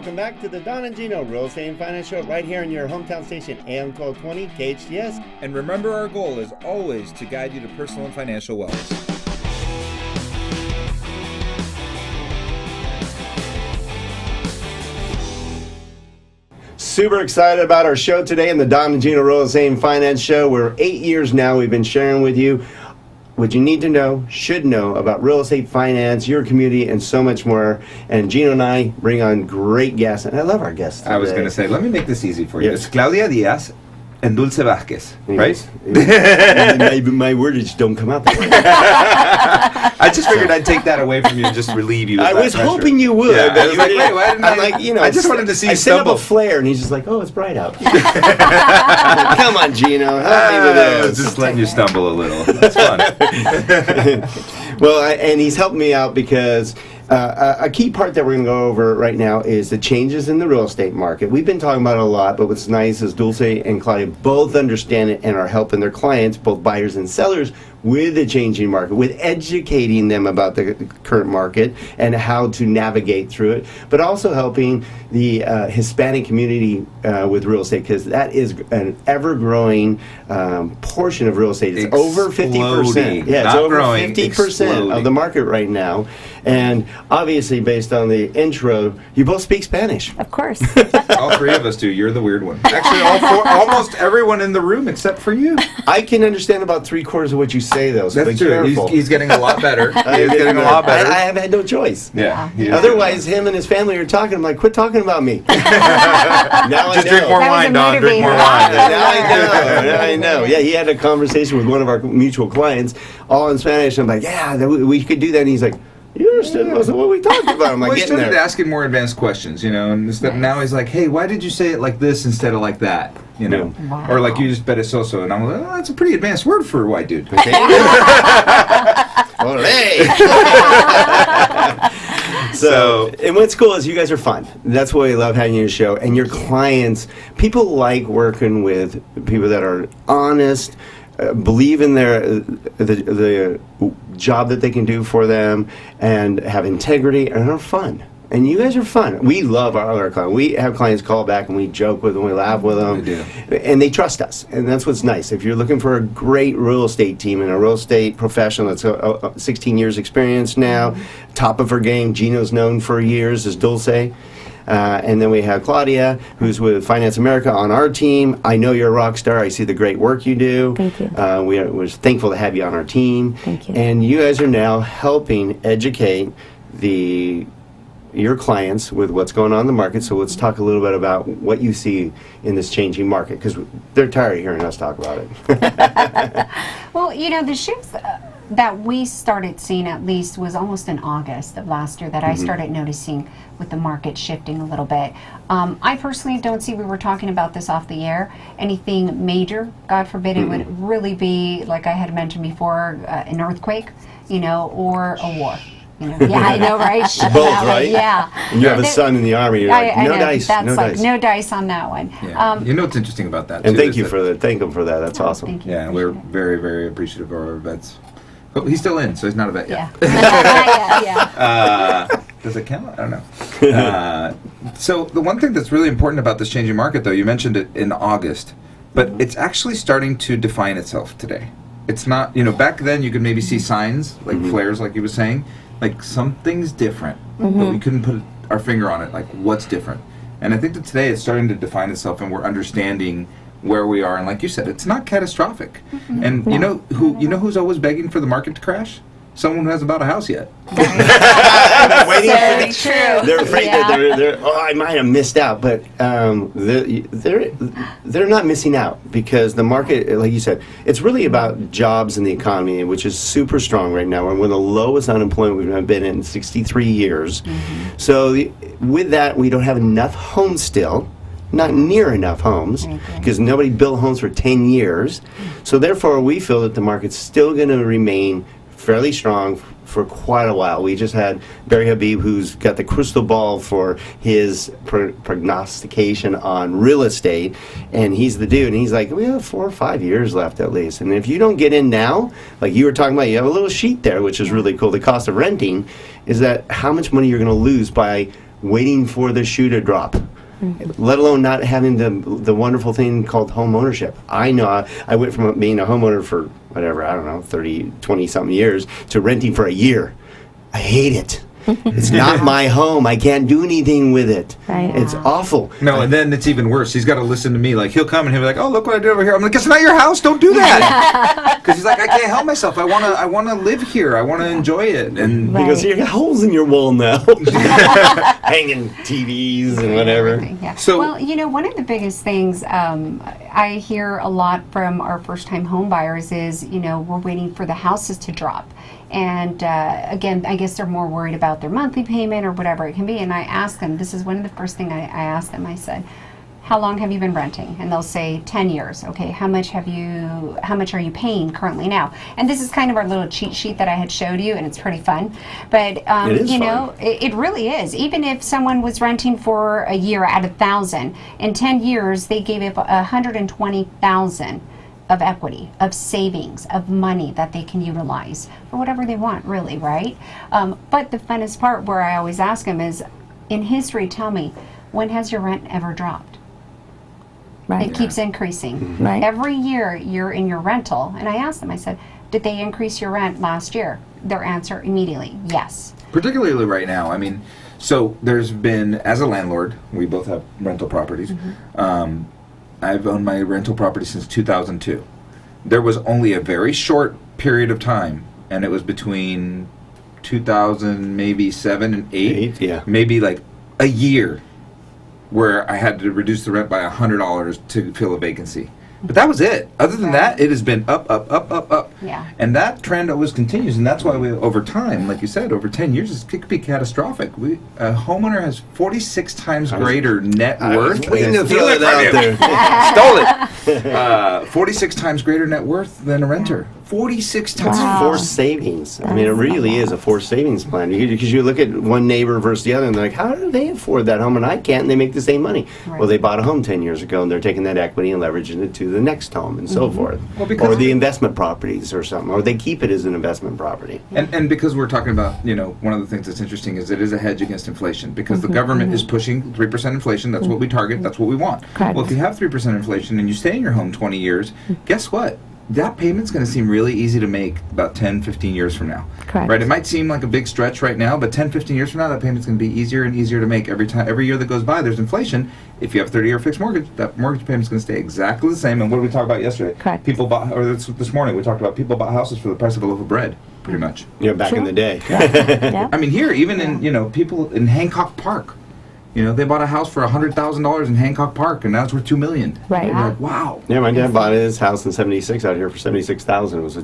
welcome back to the Don and Gino Real Estate and Finance Show right here in your hometown station, AM 1220 KHDS. And remember, our goal is always to guide you to personal and financial wellness. Super excited about our show today in the Don and Gino Real Estate and Finance Show. We're 8 years now. We've been sharing with you what you need to know, should know about real estate finance, your community, and so much more. And Gino and I bring on great guests, and I love our guests today. I was going to say, let me make this easy for you. Yes. It's Claudia Diaz and Dulce Vazquez, right? my words don't come out that way. I just figured I'd take that away from you and just relieve you of I that was pressure. hoping you would. Yeah, I was like, wait, why didn't I'm like, you know, I just wanted to see I you set up stumble. a flare, and he's just like, oh, it's bright out. Come on, Gino. Help me with this. Just letting you stumble a little. That's fun. Well, and he's helped me out because a key part that we're going to go over right now is the changes in the real estate market. We've been talking about it a lot, but what's nice is Dulce and Claudia both understand it and are helping their clients, both buyers and sellers, with the changing market, with educating them about the current market and how to navigate through it, but also helping the Hispanic community with real estate, because that is an ever-growing portion of real estate. It's over 50%. Yeah, it's over 50% of the market right now. And obviously, based on the intro, you both speak Spanish. Of course. All three of us do. You're the weird one. Actually, almost everyone in the room except for you. I can understand about 3/4 of what you say, though. So That's be true. careful. He's getting a lot better. He's getting a lot better. I have had no choice. Yeah. he is. Otherwise, him and his family are talking. I'm like, quit talking about me. Now I Just know. drink more That was wine, a Don. Drink more motivator. wine. Now I know. Now I know. Yeah, he had a conversation with one of our mutual clients, all in Spanish. I'm like, yeah, we could do that. And he's like, you understood most of what we talked about. I'm like, Well, he getting started there. asking more advanced questions, you know, and instead, now he's like, hey, why did you say it like this instead of like that, you know? Yeah. Wow. Or like you used perezoso, and I'm like, oh, that's a pretty advanced word for a white dude. So, and what's cool is you guys are fun. That's why we love having you on the show. And your clients, people like working with people that are honest, believe in the job that they can do for them, and have integrity, and are fun. And you guys are fun. We love our other clients. We have clients call back and we joke with them, we laugh with them. We do. And they trust us. And that's what's nice. If you're looking for a great real estate team and a real estate professional that's 16 years experience now, top of her game, Gino's known for years as Dulce. And then we have Claudia, who's with Finance America on our team. I know you're a rock star. I see the great work you do. Thank you. We're thankful to have you on our team. Thank you. And you guys are now helping educate your clients with what's going on in the market. So let's talk a little bit about what you see in this changing market, because they're tired of hearing us talk about it. Well, you know, the shifts that we started seeing, at least, was almost in August of last year that I started noticing with the market shifting a little bit. I personally don't see, we were talking about this off the air, anything major. God forbid it would really be, like I had mentioned before, an earthquake, you know, or a war. You know, yeah, I know, right? Both, right? Yeah. And you have a son in the Army. You're like, I no know, dice, that's no like dice. no dice on that one. Yeah. You know what's interesting about that, And too, thank is you that- for that. Thank him for that. That's awesome. Thank you. Yeah, we're very, very appreciative of our vets. Oh, he's still in, so he's not a vet yet. Yeah. yeah. Does it count? I don't know. So the one thing that's really important about this changing market, though, you mentioned it in August, but it's actually starting to define itself today. It's not, you know, back then you could maybe see signs, like flares, like he was saying, like something's different, but we couldn't put our finger on it, like what's different. And I think that today it's starting to define itself, and we're understanding where we are. And like you said, it's not catastrophic. And you know who's always begging for the market to crash? Someone who hasn't bought a house yet. Waiting Very for true. They're afraid that Yeah. they're I might have missed out, but they're not missing out, because the market, like you said, it's really about jobs and the economy, which is super strong right now. We're one of the lowest unemployment we've been in 63 years. So with that, we don't have enough homes still. Not near enough homes, because nobody built homes for 10 years. So therefore, we feel that the market's still going to remain fairly strong for quite a while. We just had Barry Habib, who's got the crystal ball for his prognostication on real estate, and he's the dude, and he's like, we have 4 or 5 years left at least. And if you don't get in now, like you were talking about, you have a little sheet there, which is really cool. The cost of renting is that how much money you're going to lose by waiting for the shoe to drop. Let alone not having the wonderful thing called home ownership. I know I went from being a homeowner for whatever, I don't know, 30, 20 something years to renting for a year. I hate it. It's not my home. I can't do anything with it. Right. It's awful. No, and then it's even worse. He's got to listen to me. Like, he'll come and he'll be like, "Oh, look what I did over here." I'm like, "It's not your house. Don't do that." Because he's like, "I can't help myself. I wanna live here. I wanna enjoy it." And He goes, "You got holes in your wall now." Hanging TVs and whatever. Yeah. So- well, you know, one of the biggest things I hear a lot from our first-time home buyers is, you know, we're waiting for the houses to drop. And again, I guess they're more worried about their monthly payment or whatever it can be. And I ask them, this is one of the first things I asked them. I said, "How long have you been renting?" And they'll say 10 years. Okay, how much are you paying currently now? And this is kind of our little cheat sheet that I had showed you, and it's pretty fun. But It is you fun. know, it really is. Even if someone was renting for a year at 1,000, in 10 years they gave up 120,000 of equity, of savings, of money that they can utilize for whatever they want, really, right? But the funnest part where I always ask them is, in history, tell me, when has your rent ever dropped? Right. It keeps increasing. Right. Every year you're in your rental, and I asked them, I said, did they increase your rent last year? Their answer immediately, yes. particularly right now, I mean, so there's been, as a landlord, we both have rental properties. I've owned my rental property since 2002. There was only a very short period of time, and it was between 2000, maybe 7 and 8, Yeah. maybe like a year, where I had to reduce the rent by $100 to fill a vacancy. But that was it. Other than that, it has been up, up, up, up, up. Yeah. And that trend always continues, and that's why we, over time, like you said, over 10 years, it could be catastrophic. A homeowner has 46 times greater net worth. waiting to Steal throw it out there. Stole it. 46 times greater net worth than a renter. 46 times. Wow. Forced savings. I mean, it really is a forced savings plan. Because you look at one neighbor versus the other, and they're like, how do they afford that home and I can't, and they make the same money? Right. Well, they bought a home 10 years ago, and they're taking that equity and leveraging it to the next home and so forth. Well, because or the investment properties or something, or they keep it as an investment property. And because we're talking about, you know, one of the things that's interesting is it is a hedge against inflation, because the government is pushing 3% inflation. That's what we target. That's what we want. Correct. Well, if you have 3% inflation and you stay in your home 20 years, guess what? That payment's going to seem really easy to make about 10, 15 years from now. Correct. Right? It might seem like a big stretch right now, but 10, 15 years from now, that payment's going to be easier and easier to make every time. Every year that goes by, there's inflation. If you have a 30-year fixed mortgage, that mortgage payment's going to stay exactly the same. And what did we talk about yesterday? Correct. People bought, or this morning, we talked about people bought houses for the price of a loaf of bread, pretty much. You know, back in the day. Yeah. I mean, here, even in, you know, people in Hancock Park, you know, they bought a house for $100,000 in Hancock Park, and now it's worth $2 million. Right. And you're like, wow. Yeah, my dad bought his house in '76 out here for $76,000. It was a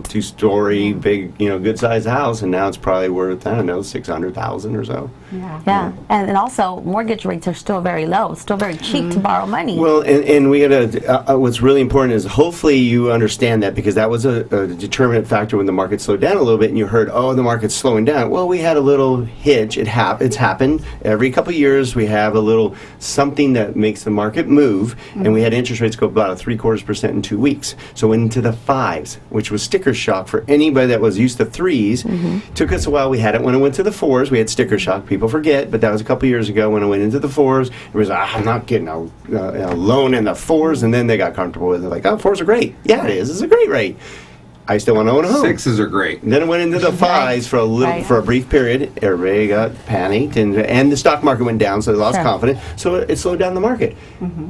two-story, big, good-sized house, and now it's probably worth, I don't know, $600,000 or so. Yeah. Yeah, and also mortgage rates are still very low, still very cheap to borrow money. Well, and we gotta. What's really important is hopefully you understand that, because that was a determinant factor when the market slowed down a little bit, and you heard, oh, the market's slowing down. Well, we had a little hitch. It's happened every couple of years. We have a little something that makes the market move, and we had interest rates go about 0.75% in 2 weeks. So into the 5s, which was sticker shock for anybody that was used to 3s. Took us a while. We had it when it went to the 4s. We had sticker shock. People forget, but that was a couple years ago when it went into the 4s. It was, I'm not getting a loan in the 4s, and then they got comfortable with it. Like, oh, 4s are great. Yeah, it is. It's a great rate. I still want to own a home. 6s are great. And then it went into the 5s for a little, Right. for a brief period. Everybody got panicked, and the stock market went down, so they lost Sure. confidence. So it slowed down the market.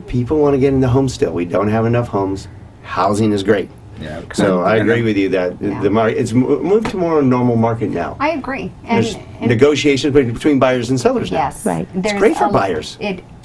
People want to get into homes still. We don't have enough homes. Housing is great. Yeah. So I And agree then- with you that Yeah. the market it's moved to more a normal market now. I agree. And, There's negotiations between buyers and sellers now. yes, Right. It's great for buyers.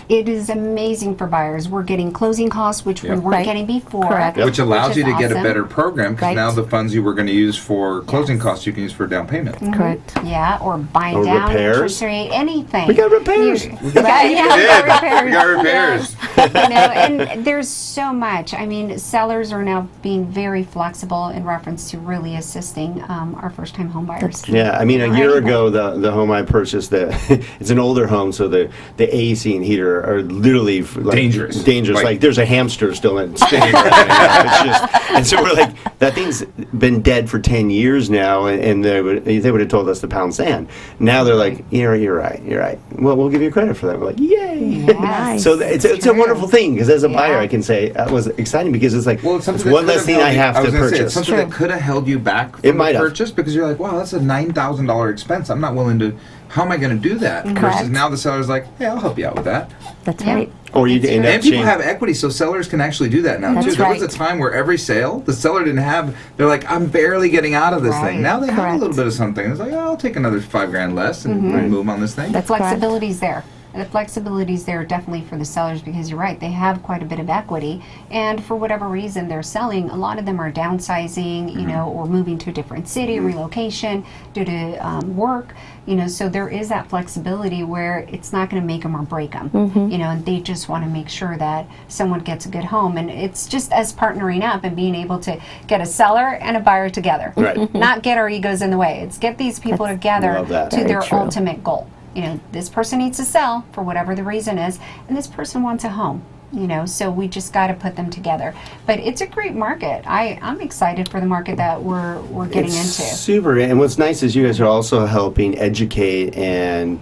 It is amazing for buyers. We're getting closing costs, which we Yep. weren't Right. getting before. Correct. Which allows is you to get a awesome. better program, because Right. now the funds you were going to use for closing Yes. costs you can use for down payment. Correct. Yeah, or buying Or down repairs. interest rate, anything. We got repairs. Right, yeah, we got repairs. We got repairs. And there's so much. I mean, sellers are now being very flexible in reference to really assisting our first-time home buyers. Yeah, I mean, a Or year anything. ago, the home I purchased, it's an older home, so the AC and heater are literally like Dangerous. Dangerous. Right. Like there's a hamster still in spinning right now. It's just, and so we're like, that thing's been dead for 10 years now, and they would have told us to pound sand. Now they're like, you're right. Well, we'll give you credit for that. We're like, yay! Yes, So it's a true. wonderful thing, because as a buyer, Yeah. I can say that was exciting, because it's like, Well, it's it's something one less thing I have to It's purchase. something that could have held you back from might the have. purchase, because you're like, wow, that's a $9,000 expense. I'm not willing to. How am I going to do that? Mm-hmm. Versus Correct. now the seller's like, hey, I'll help you out with that. That's Yeah. right. Or you end up And people changing. have equity, so sellers can actually do that now That's too. There was a right. time where every sale, the seller didn't have. They're like, I'm barely getting out of this Right. thing. Now they have a Correct. little bit of something. It's like, oh, I'll take another $5,000 less and move on this thing. That's correct. Flexibility's there. The flexibility's there definitely for the sellers, because you're right, they have quite a bit of equity, and for whatever reason they're selling, a lot of them are downsizing, you know, or moving to a different city, relocation due to work, you know, so there is that flexibility where it's not going to make them or break them, you know, and they just want to make sure that someone gets a good home, and it's just us partnering up and being able to get a seller and a buyer together, Right. not get our egos in the way. It's get these people together Love that. to Very their true. ultimate goal. You know, this person needs to sell for whatever the reason is, and this person wants a home. You know, so we just got to put them together. But it's a great market. I'm excited for the market that we're getting It's into. super. And what's nice is you guys are also helping educate and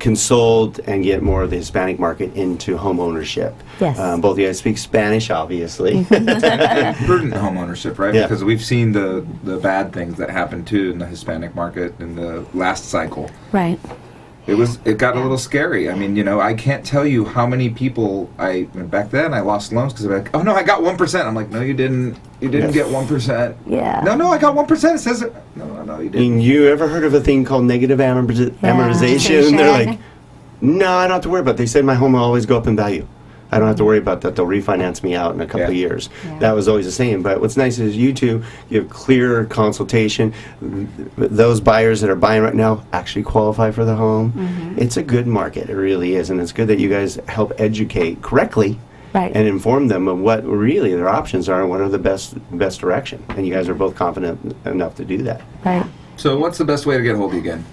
consult and get more of the Hispanic market into home ownership. Yes. Both of you guys speak Spanish, obviously. Prudent home ownership, right? Yeah. Because we've seen the bad things that happened too in the Hispanic market in the last cycle. Right. It got a little scary. I mean, you know, I can't tell you how many people back then I lost loans because they're like, oh no, I got 1%. I'm like, no, you didn't. You didn't get 1%. Yeah. No, I got 1%. It says it. No, you didn't. And you ever heard of a thing called negative amortization? Amortization. They're like, no, I don't have to worry about it. They said my home will always go up in value. I don't have to worry about that. They'll refinance me out in a couple of years. Yeah. That was always the same. But what's nice is you two, you have clear consultation. Those buyers that are buying right now actually qualify for the home. It's a good market. It really is. And it's good that you guys help educate correctly Right. and inform them of what really their options are and what are the best direction. And you guys are both confident enough to do that. Right. So what's the best way to get a hold of you again?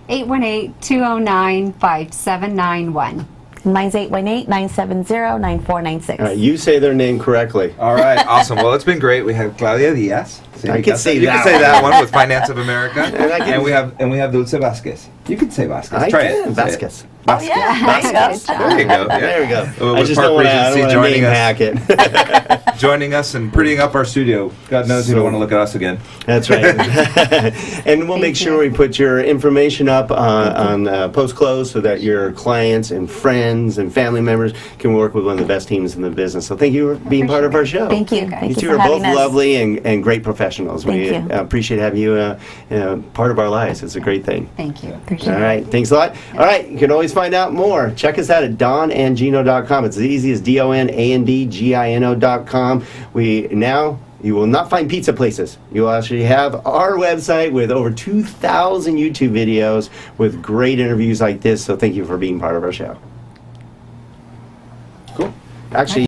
818-209-5791. Mine's 818-970-9496. All right, you say their name correctly. All right, awesome. Well, it's been great. We have Claudia Diaz. So I you can got say you that can say one. that one with Finance of America, And I can- and we have Dulce Vazquez. You can say Vazquez. I Try can. it. Say it. Vasquez. Oh, yeah. There you go. There you go. Yeah. There we go. With I just Park don't want to Regency joining name us. hack it. Joining us and prettying up our studio. God knows you don't want to look at us again. That's right. And we'll make Thank sure you. we put your information up on post-close so that your clients and friends and family members can work with one of the best teams in the business. So thank you for being part of our show. Thank you. You Thank You you two for are both having us. lovely and great professionals. Thank We you. appreciate having you part of our lives. It's a great thing. Thank you. Appreciate All it. right, thanks a lot. All right, you can always find out more. Check us out at donandgino.com. It's as easy as donandgino.com. You will not find pizza places. You will actually have our website with over 2,000 YouTube videos with great interviews like this. So thank you for being part of our show. Cool. Actually,